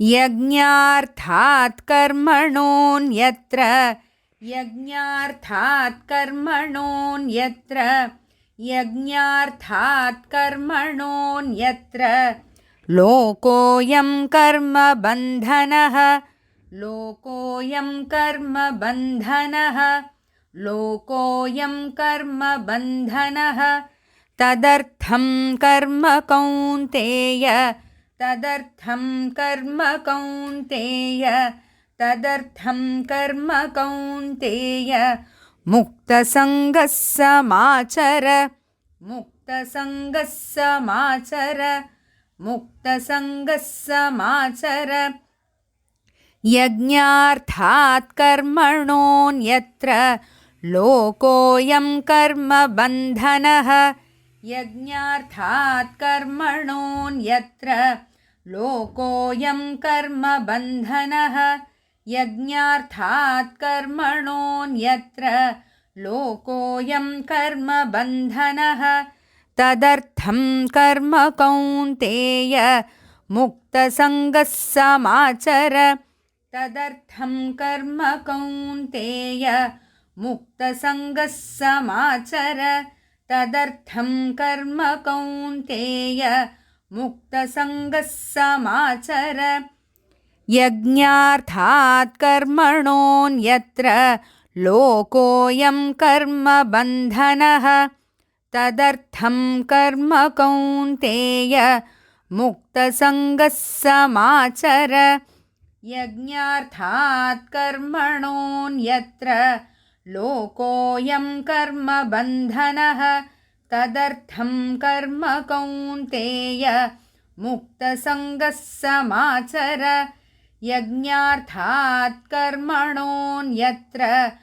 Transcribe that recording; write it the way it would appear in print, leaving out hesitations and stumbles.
यज्ञार्थात् कर्मणोऽन्यत्र लोकोऽयं कर्मबन्धनः तदर्थं कर्म कौन्तेय मुक्तसङ्गः समाचर यज्ञार्थात् कर्मणोऽन्यत्र लोकोऽयं कर्मबन्धनः तदर्थं कर्म कौन्तेय मुक्तसङ्गः समाचर यज्ञार्थात् कर्मणोऽन्यत्र लोकोऽयं कर्मबन्धनः तदर्थं कर्म कौन्तेय मुक्तसङ्गः समाचर यज्ञार्थात् कर्मणोऽन्यत्र लोकोऽयं कर्मबन्धनः तदर्थं कर्म कौन्तेय मुक्तसङ्गः समाचर यज्ञार्थात् कर्मणोऽन्यत्र